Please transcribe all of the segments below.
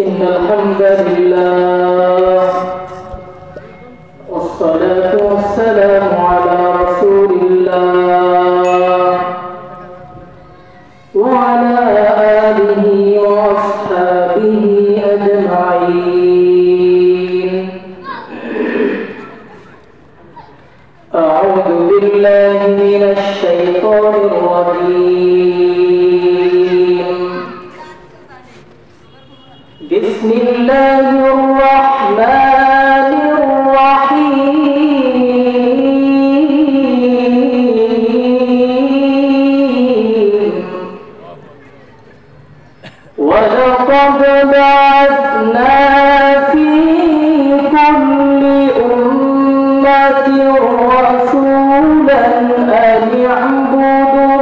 إن الحمد لله والصلاة والسلام على رسول الله وعلى آله وأصحابه أجمعين. أعوذ بالله من الشيطان الرجيم. بسم الله الرحمن الرحيم. ولقد بعثنا في كل أمة رسولا أن اعبدوا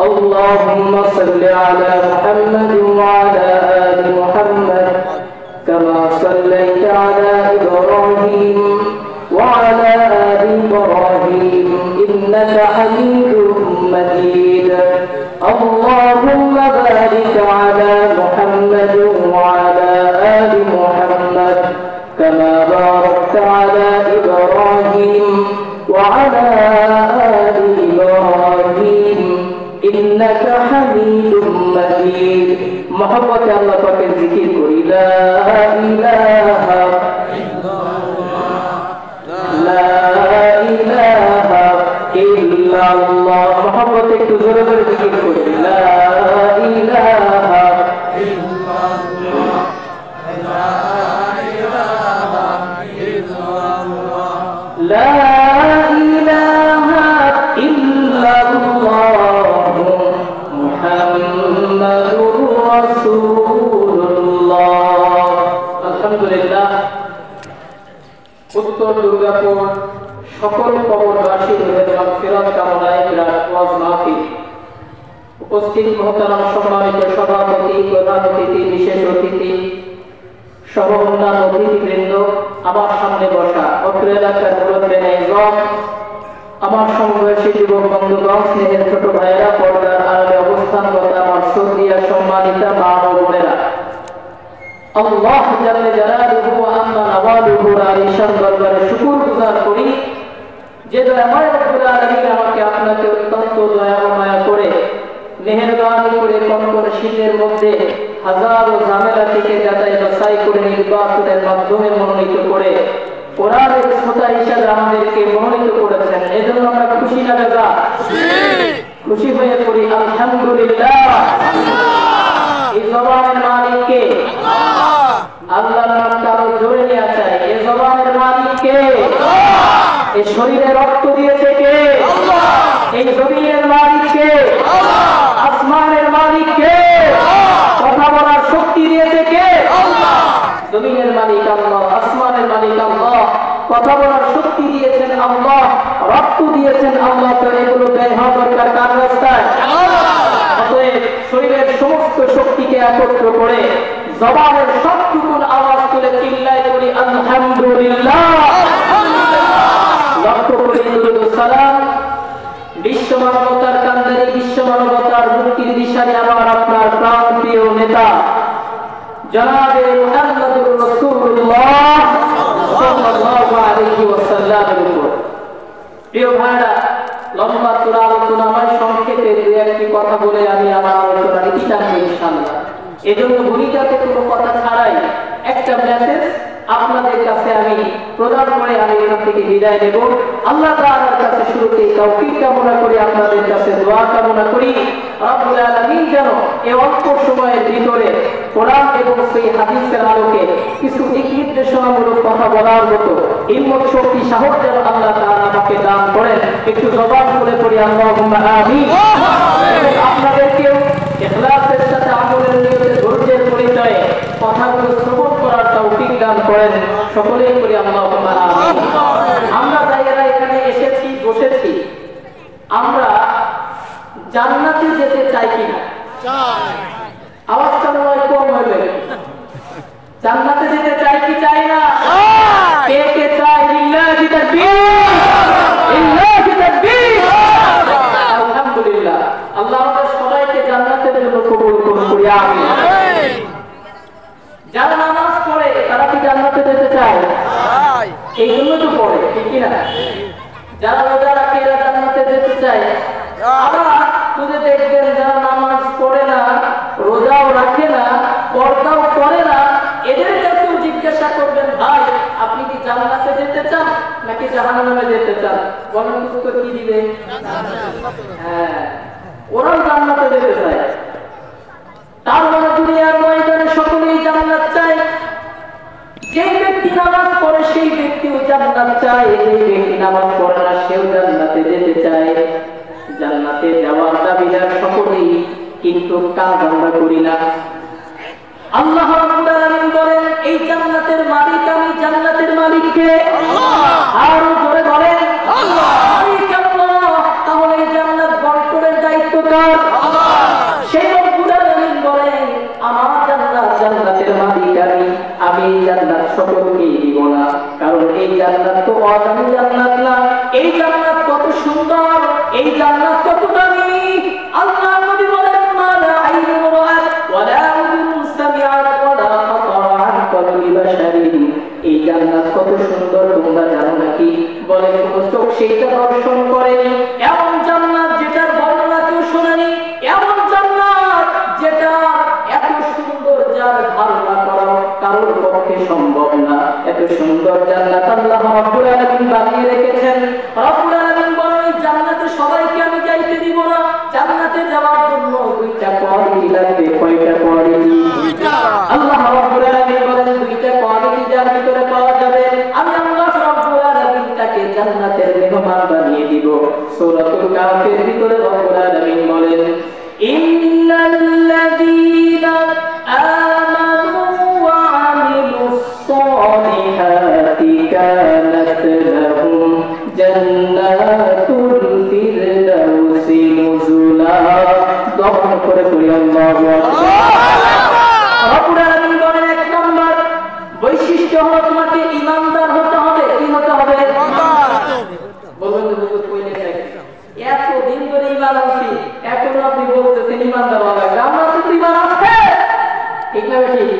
اللهم صل على محمد وعلى آل محمد كما صليت على إبراهيم وعلى آل إبراهيم إنك حميد مجيد. اللهم بارك على محمد وعلى آل محمد كما باركت على إبراهيم وعلى آل إبراهيم إنك حميد مجيد. محبة الله পাকের জিকির করি লা ইলাহা ইল্লাল্লাহ লা ইলাহা ইল্লাল্লাহ। محبة একটু জোরে জোরে জিকির করি লা ইলাহা ইল্লাল্লাহ লা ইলাহা ইল্লাল্লাহ লা ইলাহা ইল্লাল্লাহ মুহাম্মাদুর রাসূলুল্লাহ। আলহামদুলিল্লাহ। উত্তর দুর্গাপুর সকল কবরবাসীদের মাগফিরাত কামনায় বিরাট ওয়াজ মাহফিল। উপস্থিত মহতারাম সম্মানিত সভাপতি, প্রধান অতিথি, বিশেষ অতিথি সহ অন্যান্য অতিথিবৃন্দ, আমার সামনে বসা অত্র এলাকার মুরব্বিয়ানে ইজম, আমার সমবয়সী যুবক বন্ধুগণ, স্নেহের ছোট ভাইয়েরা, পর্দার আড়ালে অবস্থানরত আমার শ্রদ্ধেয় সম্মানিতা মা ও বোনেরা, আল্লাহ জাল্লে জালালুহু ওয়া আম্মা নাওয়ালুহুর আলিশান দরবারে শুকরগুজার করি যে দয়াময় রব্বুল আলামিন আমাকে আপনাকে অত্যন্ত দয়া ও মায়া করে মেহেরবানি করে কনকনে শীতের মধ্যে হাজারো ঝামেলা থেকে যাচাই বাছাই করে নির্বাচনের মাধ্যমে মনোনীত করে কোরআনের শ্রোতা হিসেবে আমাদেরকে মনোনীত করেছেন। এজন্য আমরা খুশি না বেজা? খুশি হয়ে পড়ি আলহামদুলিল্লাহ। এই জবানের মালিক কে? আল্লাহর নাম কারো জোরে নেওয়া চাই। এই জবানের মালিক কে? এই শরীরে রক্ত দিয়েছে কে? এই জমিনের মালিক কে? আসমানের মালিক কে? কথা বলার শক্তি দিয়েছে কে? জমিনের মালিক আল্লাহ, আসমানের মালিক আল্লাহ, কথা বলার শক্তি দিয়েছেন আল্লাহ, রক্ত দিয়েছেন আল্লাহ। তো এগুলো ব্যয় একত্র করে জবানের সবটুকু আওয়াজ তুলে চিল্লায় বলি আলহামদুলিল্লাহ। লক্ষ্য করি দুরূদ ও সালাম বিশ্ব মানবতার কান্দারি, বিশ্ব মানবতার মুক্তির দিশারি আমার আপনার প্রাণপ্রিয় নেতা জনাবে মুহাম্মদুর রাসূলুল্লাহ সাল্লাল্লাহু আলাইহি ওয়াসাল্লামের উপর। প্রিয় ভাইরা, লম্বা চূড়া আলোচনা নয়, সংক্ষেপে দু একটি কথা বলে আমি আমার আলোচনা নীতি টানবো ইনশাআল্লাহ। এজন্য ভূমিকাতে কোনো কথা ছাড়াই একটা মেসেজ আপনাদের কাছে আমি প্রদান করে আমি এখান থেকে বিদায় নেব। আল্লাহ তাআলার কাছে শুরুতে তৌফিক কামনা করি, আপনাদের কাছে দোয়া কামনা করি রব্বুল আলামিন যেন এই অল্প সময়ের ভিতরে কোরআন এবং সেই হাদিসের আলোকে কিছু দিক নির্দেশনামূলক কথা বলার মতো হিম্মত, শক্তি, সাহস যেন আল্লাহ তাআলা আমাকে দান করেন। একটু জবান করে পড়ি আল্লাহুম্মা আমিন। আপনাদেরকেও ইখলাসের সাথে আমলের নিয়তে ধৈর্যের পরিচয়ে কথাগুলো শ্রবণ করার তৌফিক দান করেন। সকলেই করি আল্লাহুম্মা আমিন। আমরা যারা এখানে এসেছি, বসেছি, আমরা জান্নাতে যেতে চাই কিনা? চাই। আওয়াজটা নয় কম হইবে। জান্নাতে যেতে চাই কি চাই না? কে কে চাই? লিল্লাহি তাকবীর, লিল্লাহি তাকবীর। আলহামদুলিল্লাহ। আল্লাহ আমাদের সবাইকে জান্নাতের জন্য কবুল করুন। আমিন। যারা নামাজ পড়ে তারা কি জান্নাতে যেতে চায়? চায়। এই জন্য তো পড়ে, ঠিক কি না? যারা রোজা রাখে এরা জান্নাতে যেতে চায়। আবার যদি দেখবেন যারা নামাজ পড়ে না, রোজাও রাখে না, পর্দাও করে না, এদের কাছেও জিজ্ঞাসা করবেন, ভাই আপনি কি জান্নাতে যেতে চান নাকি জাহান্নামে যেতে চান? বলেন উত্তর কি দিবে? হ্যাঁ, ওরাও জান্নাতে যেতে চায়। তার মানে দুনিয়ার ময়দানে সকলেই জান্নাত চায়। যে ব্যক্তি নামাজ পড়ে সেই ব্যক্তিও জান্নাত চায়, যে ব্যক্তি নামাজ পড়ে না সেও জান্নাতে যেতে চায়। জান্নাতে যাওয়ার দাবিদার সকলেই, কিন্তু কাজ আমরা করি না। আল্লাহ রাব্বুল আলামিন বলেন, এই জান্নাতের মালিক আমি। জান্নাতের মালিক কে? আল্লাহ। আর জোরে বলেন আল্লাহ। মালিক আল্লাহ। তাহলে এই জান্নাত বন্টনের দায়িত্ব কার? আল্লাহ। সেই রব্বুল আলামিন বলেন, আমার জান্নাত, জান্নাতের মালিক আমি। আমি এই জান্নাত সকলকে দিব না, কারণ এই জান্নাত তো অদামি জান্নাত না। এই জান্নাত কত সুন্দর, এই জান্নাত কত দামি। আল্লাহ নবী বলেন, মালা আইনুন রাআত ওয়ালা উযুনুন সামিআত ওয়ালা খাতারা আন কলবি বাশারিন। এই জান্নাত কত সুন্দর তোমরা জানো নাকি? বলে কোন চোখ সেটা দর্শন করেনি। এমন জান্নাত যেটার বর্ণনা কেউ শোনেনি, এমন জান্নাত যেটা এত সুন্দর যার ধারণা করা কারোর পক্ষে সম্ভব না। এত সুন্দর জান্নাত আল্লাহ রাব্বুল আলামিন বানিয়ে রেখেছেন। রাব্বুল আলামিন বলেন, এই জান্নাতে সবাইকে আমি যাইতে দিব না। জান্নাতে যাওয়ার জন্য দুইটা কোয়ালিটি লাগবে। কয়টা কোয়ালিটি? দুইটা। আল্লাহ রাব্বুল আলামিন বলেন, দুইটা কোয়ালিটি যার ভিতরে পাওয়া যাবে আমি আল্লাহ রাব্বুল আলামিন তাকে জান্নাতের মেহমান বানিয়ে দিব। সূরাতুল কাফের ভিতরে রাব্বুল আলামিন বলেন, ইন্নাল্লাযীনা আমানু ওয়া আমিলুস সালিহাতি কানাত লাহুম জান্নাতুল ফিরদাউসি নুজুলা। দহন করে করি আল্লাহু আকবার। রব্বুল আলামিন বলেন, এক নম্বর বৈশিষ্ট্য হলো তোমাকে ঈমানদার হতে হবে। কি হতে হবে? ঈমানদার। বলবেন তো বুঝতে কইলে থাকে এতদিন ধরে ঈমান আনছি, এখন আপনি বলতেছেন ঈমানদার হওয়া লাগবে। আমরা তো ঈমান আছে, ঠিক না? ঠিক।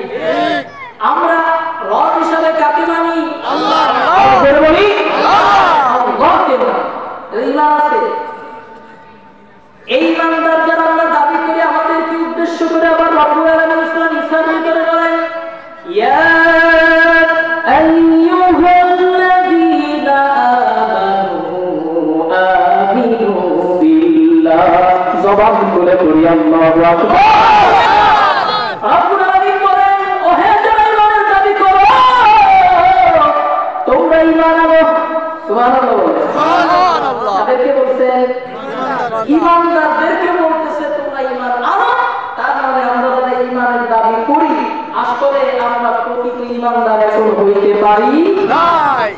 আমরা রব হিসাবে কাকে মানি? আল্লাহ। বলে বলি আল্লাহকে মানি। ঈমান আছে। এই ঈমানদার যারা আমরা দাবি করি, আমাদের কি উদ্দেশ্য করে আবার রব্বুল আলামিন সূরা নিসার ভিতরে বলেন, ইয়া আইয়ুহাল্লাযীনা আমানু বিল্লাহ। জবান খুলে পড়ি আল্লাহু আকবার। রব্বুল আলামিন বলেন, ও হে যারা ঈমানের দাবি করো, তোমরা ঈমান আনো। সুবহানাল্লাহ, সুবহানাল্লাহ। তাদেরকে বলছেন ঈমানদারদেরকে বলতেছে তোমরা ঈমান আনো। তার মানে আমরা যারা ঈমানের দাবি করি, আসলে আমরা প্রকৃত ঈমানদার এখন হইতে পারি নাই।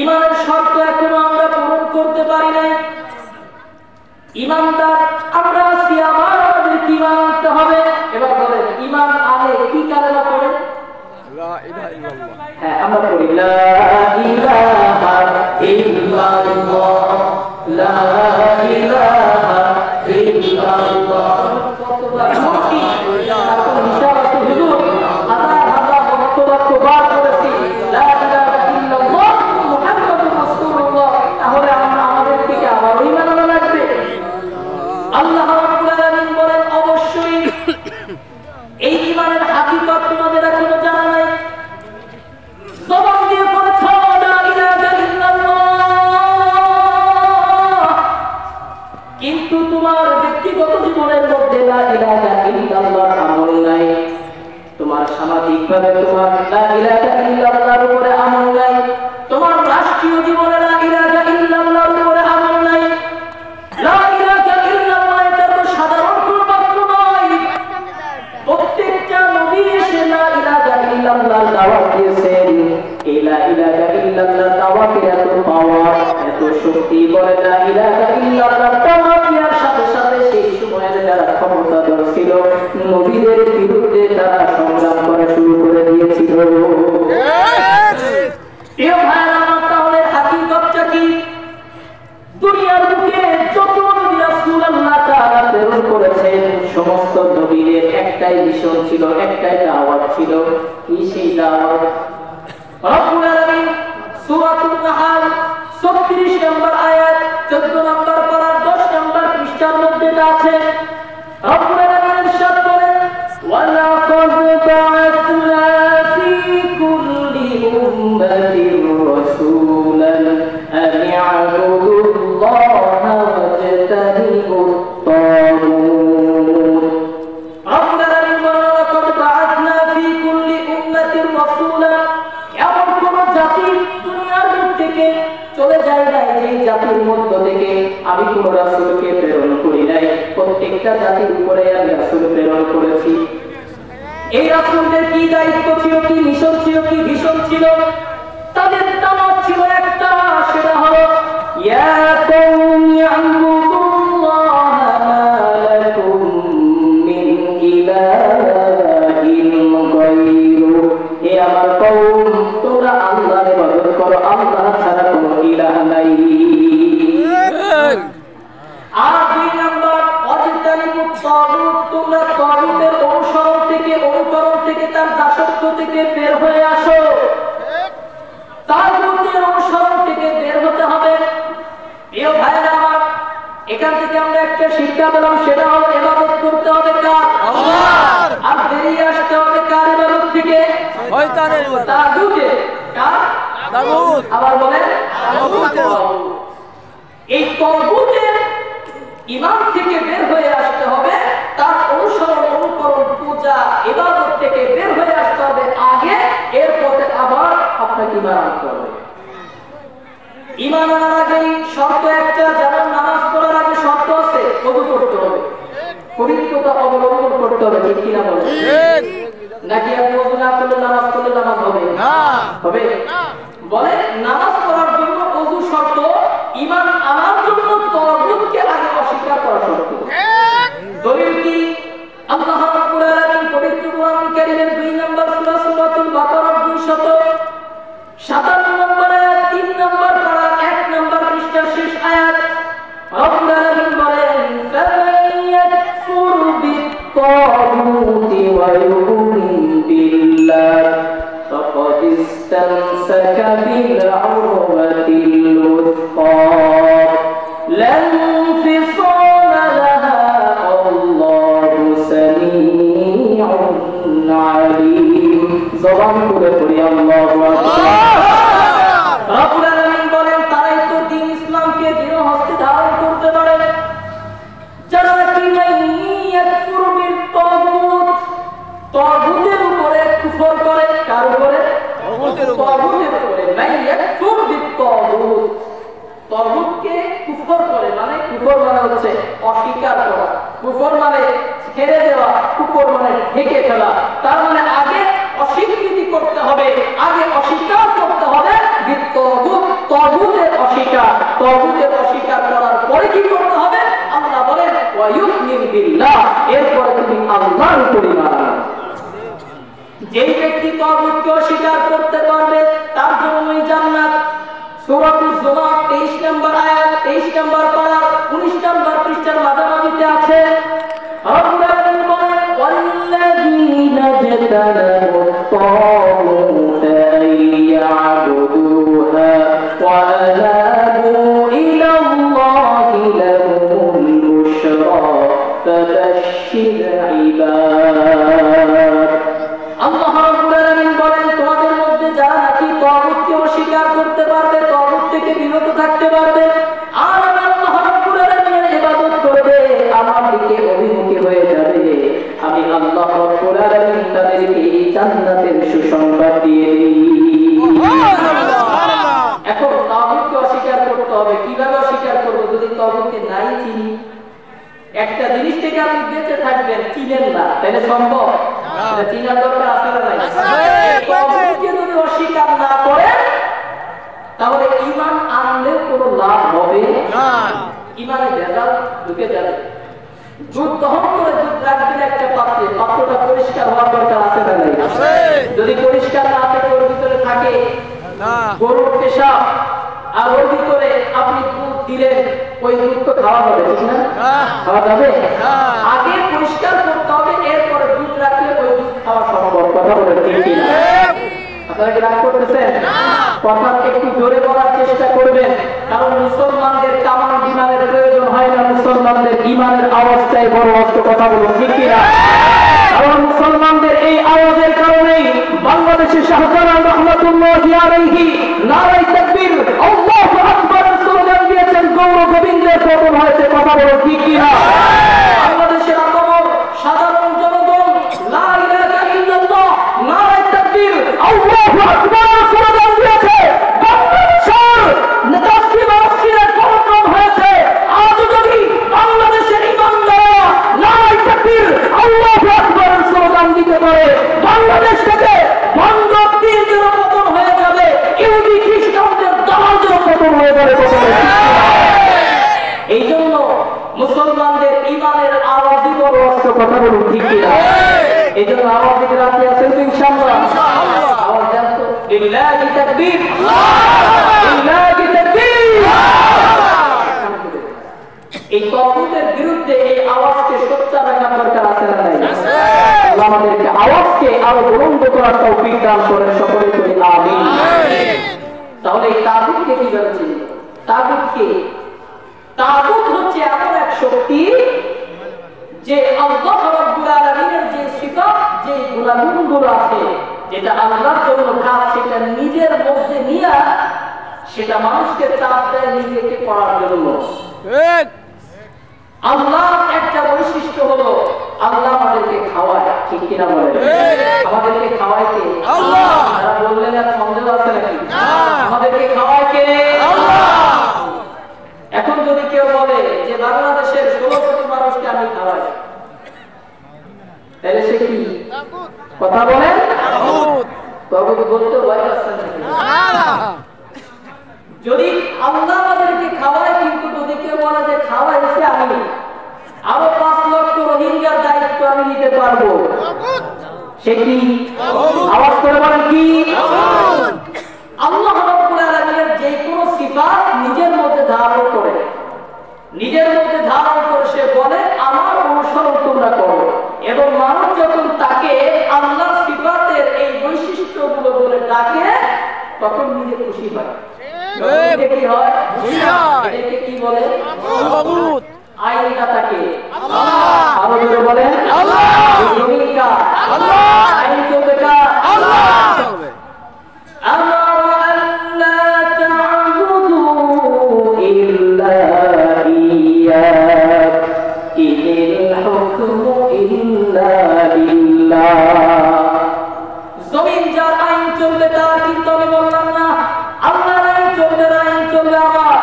ঈমানের শর্ত এখনো আমরা পূরণ করতে পারি নাই। ঈমানদার আমরা আছি, আমাদের কি ঈমান আনতে হবে? এবার বলেন লা ইলাহা ইল্লাল্লাহ। কতবার মুক্তি তারপর হিসাব আছে হুজুর, হাজার হাজার কতবার করেছি লা ইলাহা ইল্লাল্লাহ মুহাম্মাদুর রাসূলুল্লাহ। তাহলে আমরা আমাদের থেকে আবার ঈমান আনা লাগবে। আল্লাহ রাব্বুল আলামিন বলেন অবশ্যই এই ঈমানের হাকিকত তোমাদের এখনো জানা নাই। জবান দিয়ে বলছো লা ইলাহা ইল্লাল্লাহ, কিন্তু তোমার ব্যক্তিগত জীবনের মধ্যে লা ইলাহা ইল্লাল্লাহ আমল নাই। তোমার সামাজিকভাবে তোমার লা ইলাহা ইল্লাল্লাহর উপরে আমল নাই। তোমার রাষ্ট্রীয় জীবনে লা ইলাহা ইল্লাল্লাহর উপরে আমল নাই। লা ইলাহা ইল্লাল্লাহ এটা তো সাধারণ কোনো বাক্য নয়। প্রত্যেকটা নবী এসে লা ইলাহা ইল্লাল্লাহ দাওয়াত দিয়েছেন। এই লা ইলাহা ইল্লাল্লাহ দাওয়াতের এত পাওয়ার, এত শক্তি, বলে লা ইলাহা ইল্লাল্লাহ দাওয়াত দেওয়ার সাথে সাথে সেই সময়ের যারা ক্ষমতাধর ছিল নবীদের বিরুদ্ধে তারা সংগ্রাম করা শুরু করে দিয়েছিল। প্রিয় ভাইরা আমার, তাহলে হাকিকতটা কি? দুনিয়ার বুকে যত নবী রাসূল আল্লাহ তাআলা প্রেরণ করেছেন সমস্ত নবীদের একটাই মিশন ছিল, একটাই দাওয়াত ছিল। কি সেই দাওয়াত? রব্বুল আলামিন সূরাতুন নাহল 36 নম্বর আয়াত 14 নম্বর পারা 10 নম্বর পৃষ্ঠার মধ্যে আছে। রব্বুল আলামিন ইরশাদ করেন ওয়ালাকাদ বা'আথনা ফী কুল্লি উম্মাতিন রাসূলান আন ই'বুদুল্লাহা ওয়াজতানিবুত তাগুত। রব্বুল আলামিন বলেন ওয়ালাকাদ বা'আথনা ফী কুল্লি উম্মাতিন রাসূলান, এমন কোন জাতি দুনিয়ার বুক থেকে চলে যায় না যেই জাতির মধ্য থেকে আমি কোন রাসূলকে প্রেরণ করি নাই। প্রত্যেকটা জাতির উপরে আমি রাসূল প্রেরণ করেছি। এই রাসূলদের কি দায়িত্ব ছিল, কি মিশন ছিল, কি ভিশন ছিল? তাদের দাওয়াত ছিল একটা, সেটা হলো ইয়া কওমি আ'বুদুল্লাহা মা লাকুম মিন ইলাহিন গায়রু। হে আমার কওম, তোমরা আল্লাহর ইবাদত করো, আল্লাহ ছাড়া কোনো ইলাহ নাই। আর 2 নম্বর ওয়াজতানিবুত তাগুত, তোমরা তাগুতের অনুসরণ থেকে তার দাসত্ব থেকে বের হয়ে আসো। তাগুতের অনুসরণ থেকে বের হতে হবে। প্রিয় ভাইরা আমার, এখান থেকে আমরা একটা শিক্ষা পেলাম, সেটা হলো ইবাদত করতে হবে কার? আল্লাহর। আর বেরিয়ে আসতে হবে কার ইবাদত থেকে? শয়তানের ইবাদত। তাগুতের। কার? তাগুত। আবার বলেন তাগুতের। এই তাগুতের ঈমান থেকে বের হয়ে আসতে হবে, তার অনুসরণ, অনুকরণ, পূজা, ইবাদত থেকে বের হয়ে আসতে হবে আগে, এরপরে আবার আপনাকে ঈমান আনতে হবে। ঈমান আনার আগেই শর্ত একটা, যেমন নামাজ পড়ার আগে শর্ত আছে, ওযু করতে হবে, পবিত্রতা অবলম্বন করতে হবে। ঠিক কিনা বলেন? নাকি আপনি ওযু না করলে নামাজ পড়লে নামাজ হবে না? হবে না। বলে নামাজ পড়ার জন্য ওযু শর্ত, ঈমান আনার জন্য তাগুতকে আগে অস্বীকার করা শর্ত। দলিল কি? আল্লাহ রাব্বুল আলামিন পবিত্র কোরআন কারীমের 2 নম্বর সূরা সূরাতুল বাকারার 257 নম্বর আয়াত 3 নম্বর পারা 1 নম্বর পৃষ্ঠার শেষ আয়াত। রব্বুল আলামিন বলেন ফামান ইয়াকফুর বিত-তাগুতি ওয়া ইউমিন বিল্লাহ ফাকাদ ইসতামসাকা বিল উরওয়াতিল উসকা লা ইনফিসালা লাহা আল্লাহু সামিউন আলীম। জবান খুলে পড়ি আল্লাহু আকবার। রব্বুল আলামিন বলেন তারাই তো দ্বীন ইসলামকে দৃঢ় হস্তে ধারণ করতে পারে যারা কি ইয়াকফুর বিল তাগুত, তাগুতের উপরে কুফর করে। কার উপরে? তাগুতের উপরে। নাই ইয়াকফুর বিল তাগুত, তাগুতকে কুফর করে, মানে কুফর মানে হচ্ছে অস্বীকার করা, কুফর মানে ছেড়ে দেওয়া, কুফর মানে ঢেকে ফেলা। তার মানে আগে অস্বীকৃতি করতে হবে, আগে অস্বীকার করতে হবে তাগুত, তাগুতের অস্বীকার করার পরে কি করতে হবে? আল্লাহ বলেন ওয়া ইউমিন বিল্লাহ, এরপরে তুমি আল্লাহর উপর ঈমান আনো। যেই ব্যক্তি তাগুতকে অস্বীকার করতে পারবে তার জন্যই জান্নাত। সূরাতুল জুমার 23 নম্বর আয়াত 23 নম্বর পারা 19 নম্বর পৃষ্ঠার মাঝামাঝিতে আছে। রব্বুল আলামিন বলেন ওয়াল্লাযীনা জাতালাবুত তাগুতা ইয়াবুদুহা ওয়া আনাবু ইলাল্লাহি লাহুমুল বুশরা ফাবাশশির ইবাদ। আল্লাহ রাব্বুল আলামিন বলেন তোমাদের মধ্যে যারা নাকি তাগুতকে অস্বীকার করতে পারবে, তাগুত থেকে বিরত থাকতে পারবে, আর আল্লাহ রাব্বুল আলামিনের ইবাদত করবে, আমার দিকে অভিমুখী হয়ে যাবে, আমি আল্লাহ রাব্বুল আলামিন তাদেরকে জান্নাতের সুসংবাদ দিয়ে দিই। এখন তাগুতকে অস্বীকার করতে হবে। কিভাবে অস্বীকার করব যদি তাগুতকে নাই চিনি? একটা জিনিস থেকে আপনি বেঁচে থাকবেন, চিনেন না, তাহলে সম্ভব? এটা চিনার দরকার আছে না নাই? তাগুতকে যদি অস্বীকার না করেন তাহলে ঈমান আনলে কোনো লাভ হবে না, ঈমানে ভেজাল ঢুকে যাবে। দুধ দহন করে দুধ রাখবেন একটা পাত্রে, পাত্রটা পরিষ্কার হওয়ার দরকার আছে না নাই? যদি পরিষ্কার না থাকে, ওর ভিতরে থাকে গরুর পেশাব, আর ওর ভিতরে আপনি দুধ দিলেন, ওই দুধ তো খাওয়া হবে, ঠিক না? খাওয়া যাবে? আগে পরিষ্কার করতে হবে, এরপরে দুধ রাখলে ওই দুধ খাওয়া সম্ভব। কথা বলে ঠিক কিনা? আপনারা কি রাগ করতেছেন? কথা একটু জোরে বলার চেষ্টা করবেন, কারণ মুসলমানদের কামান বিমানের প্রয়োজন হয় না, মুসলমানদের ইমানের আওয়াজটাই বড় অস্ত্র। কথা বলুন ঠিক কিনা? কারণ মুসলমানদের এই আওয়াজের কারণেই বাংলাদেশে শাহজালাল রহমাতুল্লাহি আলাইহি নারায়ে তাকবীর আল্লাহু আকবার স্লোগান দিয়েছেন, গৌর গোবিন্দের পতন হয়েছে। কথা বলুন ঠিক কিনা? বাংলাদেশের আপামর সাধারণ জনগণ লা ইলাহা ইল্লাল্লাহ নারায়ে তাকবীর আল্লাহু আকবার স্লোগান দিয়েছে, বাংলাদেশের নেতাশ্রী মসজিদের পতন হয়েছে। আজ যদি বাংলাদেশের ইমানদাররা নারায়ে তাকবীর আল্লাহু আকবার স্লোগান দিতে পারে, বাংলাদেশ থেকে বঙ্গবন্ধুর পতন হয়ে যাবে, ইহুদি খ্রিস্টানদের দালালদের পতন হয়ে যাবে। এই জন্য মুসলমানদের ইমানের আওয়াজই বড় অস্ত্র। কথা বলুন ঠিক কিনা? এই জন্য আওয়াজ দিতে রাখতে আছেন তো ইনশাআল্লাহ? আওয়াজ দেন তো, লিল্লাহি তাকবীর, লিল্লাহি তাকবীর। এই তাগুতের বিরুদ্ধে এই আওয়াজকে সোচ্চার রাখার দরকার আছে না নাই? আল্লাহ আমাদেরকে আওয়াজকে আরো বুলন্দ করার তৌফিক দান করেন, সকলে বলি আমিন। তাহলে এই তাগুতকে কিভাবে চিনব? তাগুতকে, তাগুত হচ্ছে এমন এক শক্তি যে আল্লাহ রাব্বুল আলামিনের যে সিফাত, যে গুণাগুণগুলো আছে, যেটা আল্লাহর জন্য খাস, সেটা নিজের মধ্যে নিয়ে সেটা মানুষকে চাপ দেয় নিজেকে করার জন্য। আল্লাহ একটা বৈশিষ্ট্য হলো আল্লাহ আমাদেরকে খাওয়ায়, ঠিক কিনা বলেন? আমাদেরকে খাওয়ায় কে? আল্লাহ। যারা বললেন আর সন্দেহ আছে নাকি? আমাদেরকে খাওয়ায় কে? আল্লাহ। এখন যদি কেউ বলে যে বাংলাদেশের 16 কোটি মানুষকে আমি খাওয়াই, তাহলে সে কি? কথা বলেন? তাগুত বলতে ভয় পাচ্ছেন নাকি? যদি আল্লাহ আমাদেরকে খাওয়ায়, কিন্তু যদি কেউ বলে যে খাওয়াইছে আমি, আরো 5 লক্ষ রোহিঙ্গার দায়িত্ব আমি নিতে পারবো, সে কি? আওয়াজ করে বলেন কি? আল্লাহ রাব্বুল আলামিনের যে কোনো সিফাত নিজের মধ্যে ধারণ করে, নিজের মধ্যে ধারণ করে সে বলে আমার অনুসরণ তোমরা করো, এবং মানুষ যখন তাকে আল্লাহর সিফাতের এই বৈশিষ্ট্যগুলো বলে ডাকে, তখন নিজে খুশি হয়। কি হয়? এটাকে কি বলে? আইনদাতাকে আরো জোরে বলেন ভূমিকা। আইন চলবে কার? আমার আল্লাহ তা'বুদু ইল্লা ইয়্যাহ ইনিল হুকমু ইল্লা লিল্লাহ। জমিন যার আইন চলবে তার, কিন্তু আমি বললাম না আল্লাহর আইন চলবে না, আইন চলবে আমার।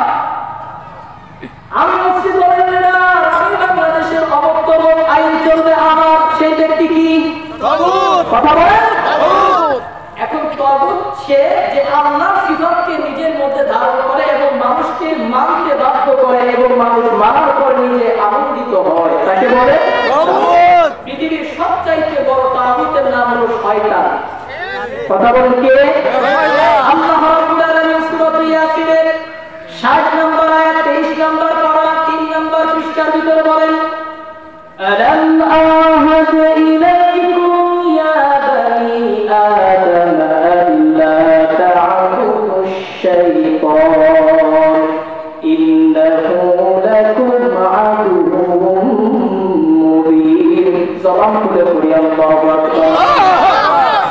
আমি মসজিদ বলেন না, আমি বাংলাদেশের অবক্তব্য, আইন চলবে আমার। সেই ব্যক্তি কি? তাগুত। কথা বলেন? তাগুত। এখন তাগুত সে যে আল্লাহর সিফাতকে নিজের মধ্যে ধারণ করে এবং মানুষকে মানতে বাধ্য করে, এবং মানুষ মানার পর নিজে আনন্দিত হয়, তাকে বলে তাগুত। পৃথিবীর সবচাইতে বড় তাগুতের নাম হলো শয়তান। কথা বলেন কে? আল্লাহ রাব্বুল আলামিন সূরা ইয়াসিনের 60 নম্বর আয়াত 23 নম্বর আল্লাহু আকবার।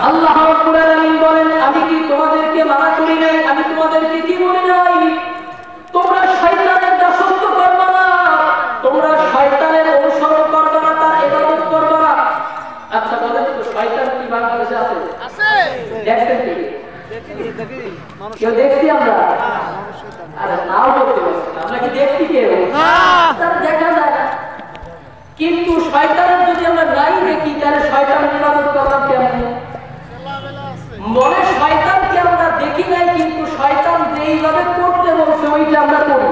আল্লাহ রাব্বুল আলামিন বলেন, আমি কি তোমাদেরকে মানা করি নাই? আমি তোমাদেরকে কি বলি নাই? তোমরা শয়তানের দাসত্ব করবে না, তোমরা শয়তানের অনুসরণ করবে না, তার ইবাদত করবে না। আচ্ছা বলেন তো, শয়তান কি বাংলাদেশে আছে? আছে। দেখছেন কি? দেখি মানুষ কেউ দেখছি আমরা? আরে নাও বলতে পারছি না, আমরা কি দেখছি কেউ? না, তার দেখা যায় না। কিন্তু শয়তানের যদি আমরা নাই দেখি, তাহলে শয়তানের ইবাদত করলাম কেমন? মনে শয়তানকে আমরা দেখি নাই, কিন্তু শয়তান যেইভাবে করতে বলছে ওইটা আমরা করি।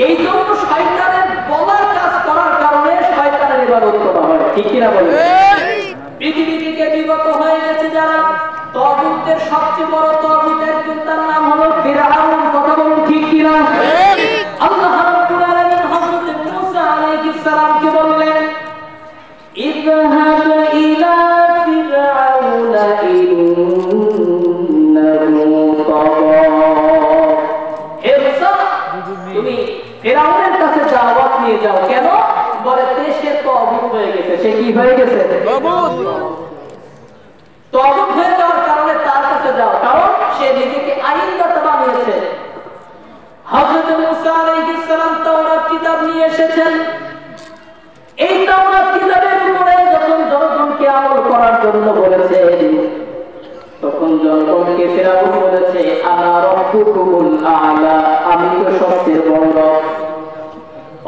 এই জন্য শয়তানের বলার কাজ করার কারণে শয়তানের ইবাদত করা হয়, ঠিক কিনা বলেন? পৃথিবী থেকে বিগত হয়ে গেছে যারা তাগুতের সবচেয়ে বড় তাগুত একজন, তার নাম হলো ফিরআউন। কথা বলুন ঠিক কিনা? আল্লাহ রাব্বুল আলামিন হযরত মূসা আলাইহিস সালামকে বললেন, ইযহাব ইলা ফিরআউনা ইন্নাহু তাগা। হে মূসা, তুমি ফিরআউনের কাছে দাওয়াত নিয়ে যাও। কেন? বলে সে তাগুত হয়ে গেছে। সে কি হয়ে গেছে? তাগুত হয়ে যাওয়ার কারণে তার কাছে যাও, কারণ সে নিজেকে আইনদাতা বানিয়েছে। হযরত মূসা আলাইহিস সালাম তাওরাত কিতাব নিয়ে এসেছেন। এই তাওরাত কিতাবের উপরে যখন জনগণকে আমল করার জন্য বলেছে, তখন জনগণকে ফিরআউন বলেছে, আনা রাব্বুকুমুল আ'লা, আমি তো সবচেয়ে বড় রব।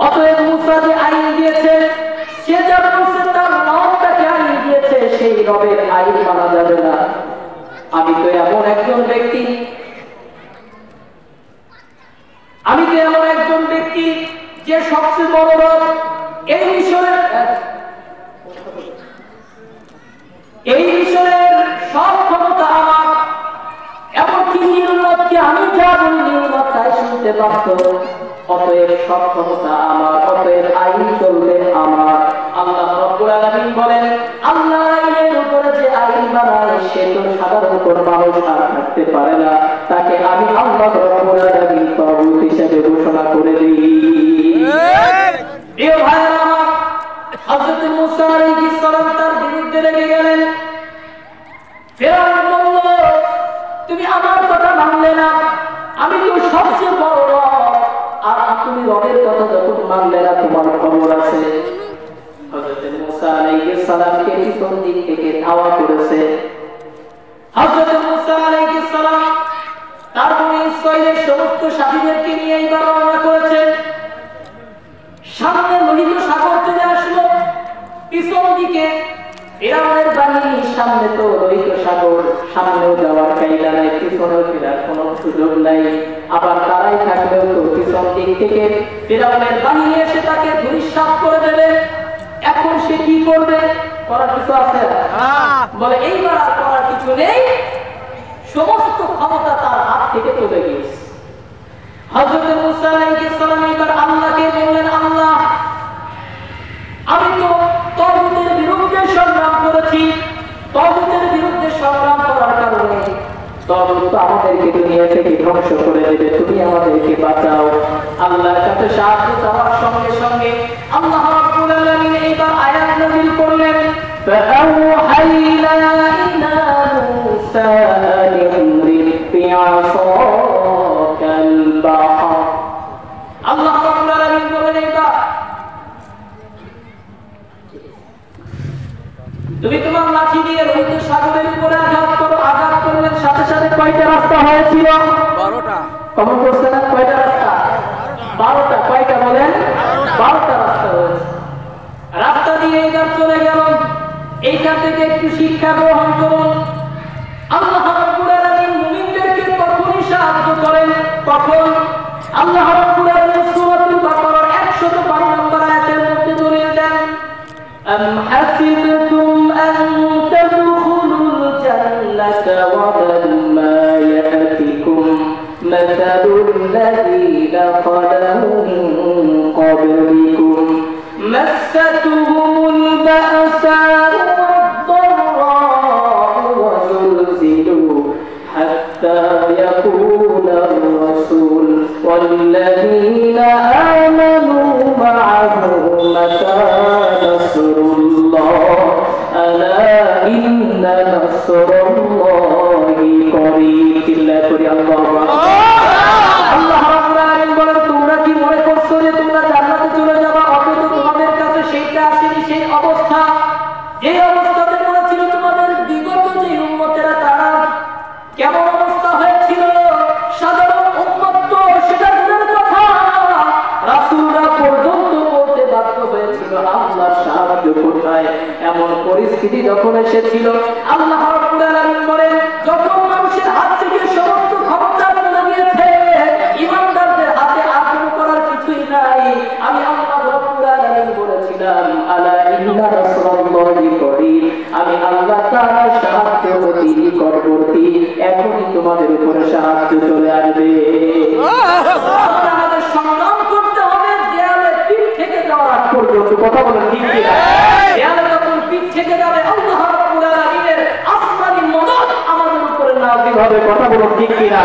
অতএব মূসা যে আইন দিয়েছে, সে যা বলছে তার রবটাকে আইন দিয়েছে, সেই রবের আইন মানা যাবে না। আমি তো এমন একজন ব্যক্তি, যে সবচেয়ে বড় রব। এই মিশরের সব ক্ষমতা আমার, এমনকি নির্মতকে আমি যা বলি নির্মত তাই শুনতে পারত। অতএব সব ক্ষমতা আমার, অতএব আইন চলবে আমার। আল্লাহ রাব্বুল আলামিন বলেন, আল্লাহ আইনের উপরে যে আইন বানায় সে তো সাধারণ কোন মানুষ আর থাকতে পারে না, তাকে আমি আল্লাহ রাব্বুল আলামিন তাগুত হিসেবে ঘোষণা করে দিই। প্রিয় ভাইরা আমার, হযরত মূসা আলাইহিস সালাম তার বিরুদ্ধে লেগে গেলেন। ফিরআউন বলল, তুমি আমার কথা মানলে না, আমি তো সবচেয়ে বড় রব, আর তুমি রবের কথা যখন মানলে না তোমার খবর আছে। হযরত মূসা আলাইহিস সালামকে পিছন দিক থেকে ধাওয়া করেছে। হযরত মূসা আলাইহিস সালাম তার বনি ইসরাঈলের সমস্ত সাথীদেরকে নিয়ে এইবার রওনা করেছেন। সামনে লোহিত সাগর চলে আসলো, পিছন দিকে ফিরআউনের বাহিনী, সামনে তো লোহিত সাগর, সামনেও যাওয়ার কায়দা নাই, পিছনেও ফেরার কোনো সুযোগ নাই। আবার তারাই থাকলেও তো পিছন দিক থেকে ফিরআউনের বাহিনী এসে তাকে ধূলিসাৎ করে দেবে। এখন সে কি করবে? করার কিছু আছে? বলে এইবার আর করার কিছু নেই, সমস্ত ক্ষমতা তার হাত থেকে চলে গিয়েছে। হযরত মূসা আলাইহিস সালাম এবার আল্লাহকে বললেন, আল্লাহ, আমি তো তাগুতের বিরুদ্ধে সংগ্রাম করেছি, তাগুতের বিরুদ্ধে সংগ্রাম করার কারণে তাগুত আমাদেরকে দুনিয়া থেকে ধ্বংস করে দেবে, তুমি আমাদেরকে বাঁচাও। আল্লাহর কাছে সাহায্য চাওয়ার সঙ্গে সঙ্গে আল্লাহ রাব্বুল আলামিন এইবার আয়াত নাযিল করলেন, فأوحينا إلى موسى أن اضرب بعصاك البحر। আল্লাহ রাব্বুল আলামিন বলেন, এইবার তুমি তোমার লাঠি দিয়ে লোহিত সাগরের উপরে আঘাত করো। আঘাত করলেন, সাথে সাথে কয়টা রাস্তা হয়েছিল? 12টা। কমন করছে না? কয়টা রাস্তা? 12টা। কয়টা বলেন? 12টা রাস্তা হয়েছে। রাস্তা দিয়ে এবার চলে গেল। এইখান থেকে একটু শিক্ষা গ্রহণ করুন। আল্লাহ রাব্বুল আলামিন মুমিনদেরকে কখনই সাহায্য করেন, কখন? আল্লাহ রাব্বুল আলামিন সূরাতুল বাকারার 105 নম্বর আয়াতের মধ্যে দলিল দেন, আম হাসিবতুম আন তাদখুলুল জান্নাতা ওয়া লাম্মা ইয়াতিকুম মাসালুল লাযীনা খালু মিন ক্বাবলিকুম মাসাতুহুমুল বা'সাউ ওয়াদ-দাররা'উ ওয়া যুলজিলু হাত্তা ইয়াকুলা আর-রাসূল ওয়াল্লাযীনা আমানু মা'আহু মাতা নাসরুল্লাহ ইন্না নাসরুল্লাহি করিব। চিল্লায় পড়ি আল্লাহু আকবার। আল্লাহ রাব্বুল আলামিন বলেন, তোমরা কি মনে করছো যে তোমরা জান্নাতে চলে যাবে, অথচ তোমাদের কাছে সেইটা আসেনি, সেই অবস্থা যে অবস্থাতে পড়েছিল তোমাদের বিগত যে উম্মতেরা, তারা কেমন অবস্থা হয়েছিল? সাধারণ উম্মত তো সেটা দূরের কথা, রাসূলরা পর্যন্ত বলতে বাধ্য হয়েছিল আল্লাহর সাহায্য কোথায়। এমন পরিস্থিতি যখন এসেছিল, আল্লাহ রাব্বুল আলামিন বলেন, যখন মানুষের হাত থেকে সমস্ত ক্ষমতা চলে গিয়েছে, ঈমানদারদের হাতে আর কোনো করার কিছুই নাই, আমি আল্লাহ রাব্বুল আলামিন বলেছিলাম, আলা ইন্না রাসূলুল্লাহি করিব, আমি আল্লাহ তাআলার সাহায্য অতি নিকটবর্তী, এখনই তোমাদের উপরে সাহায্য চলে আসবে। আমাদের সংগ্রাম করতে হবে দেয়ালে পিঠ থেকে যাওয়ার আগ পর্যন্ত। কথা বলেন ঠিক কিনা? দেয়ালে যখন পিঠ থেকে যাবে, আল্লাহ রাব্বুল আলামিনের আসমানি মদদ আমাদের উপরে নাযিল হবে। কথা বলেন ঠিক কিনা?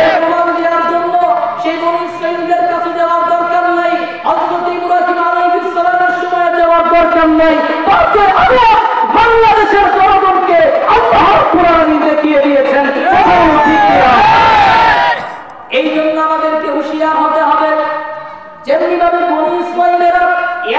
এই প্রমাণ দেওয়ার জন্য সেই বনী ইসরাঈলদের কাছে যাওয়ার দরকার নাই, হযরত ইব্রাহিম আলাইহিস সালামের সময় যাওয়ার দরকার নাই, বরং আল্লাহ বাংলাদেশের জনগণকে আল্লাহ রাব্বুল আলামিন দেখিয়ে দিয়েছেন। কথা বলেন ঠিক কিনা? এই জন্য আমাদেরকে হুঁশিয়ার হতে হবে। যেমনি ভাবে বনী ইসরাঈলেরা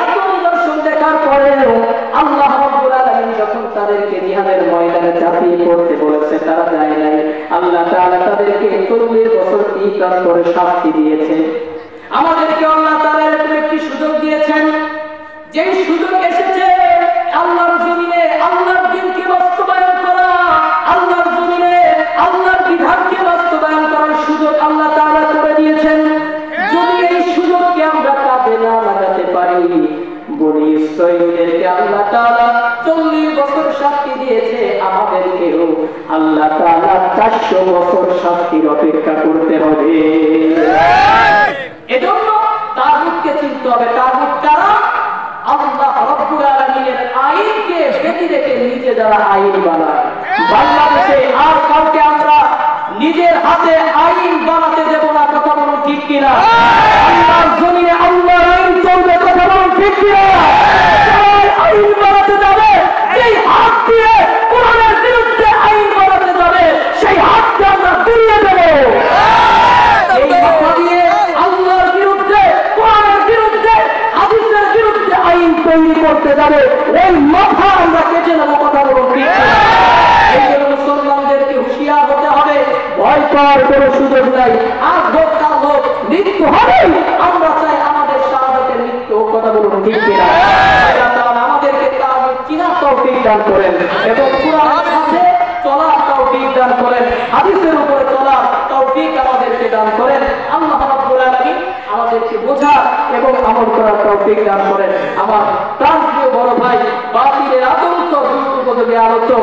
এত নিদর্শন দেখার পরেও আল্লাহ রাব্বুল আলামিন যখন তাদেরকে জিহাদের ময়দানে ঝাঁপিয়ে পড়তে বলেছে, তারা যায় নাই। আল্লাহ তাআলা তাদেরকে 40 বছর ইহসান করে শাস্তি দিয়েছে। আমাদেরকে আল্লাহ তাআলা এরকম একটি সুযোগ দিয়েছেন, যেই সুযোগ এসেছে আল্লাহর জমিনে আল্লাহর দ্বীনকে বাস্তবায়ন করা, আল্লাহর জমিনে আল্লাহর বিধানকে বাস্তবায়ন করার সুযোগ আল্লাহ তাআলা করে দিয়েছেন। যদি এই সুযোগকে আমরা কাজে না লাগাতে পারি, বনী ইসরাঈলদেরকে আল্লাহ তাআলা 40 বছর শাস্তি দিয়েছে, আমাদেরকেও আল্লাহ তাআলা 400 বছর শাস্তির অপেক্ষা করতে হবে। এজন্য তাগুতকে চিনতে হবে। তাগুত কারা? আল্লাহ রাব্বুল আলামিনের আইনকে বেঁধে রেখে নিজে যারা আইন বানায়। বাংলাদেশে আর কাউকে আমরা নিজের হাতে আইন বানাতে দেব না। কথা বলুন ঠিক কিনা? আল্লাহর জমিনে আল্লাহর আইন চলবে। কথা বলুন ঠিক কিনা? আইন বানাতে যাবে, এই হাত দিয়ে কোরআনের বিরুদ্ধে আইন বানাতে যাবে, সেই হাতকে আমরা তুলিয়ে দেব। এই মাথা দিয়ে আল্লাহর বিরুদ্ধে, কোরআনের বিরুদ্ধে, হাদিসের বিরুদ্ধে আইন তৈরি করতে যাবে, এই মাথা আমরা কেটে নেব। কথা বলুন ঠিক কিনা? এই জন্য মুসলমানদেরকে হুঁশিয়ার হতে হবে। ভয় পাওয়ার কোনো সুযোগ নাই। আর হোক কাল হোক, মৃত্যু হবেই। আমরা চাই আমাদের শাহাদাতের মৃত্যু হোক। কথা বলুন ঠিক কিনা? আল্লাহ তাআলা আমাদেরকে তাওহীদ চিনার তৌফিক দান করেন এবং কুরআনের সাথে চলার তৌফিক দান করেন, হাদিসের উপরে চলার তৌফিক আমাদেরকে দান করেন। আল্লাহ রাব্বুল আলামিন আমাদেরকে বোঝার এবং আমল করার তৌফিক দান করেন। আমার প্রাণপ্রিয় বড় ভাই, বাতিলের আতঙ্ক উপযোগী আলোচক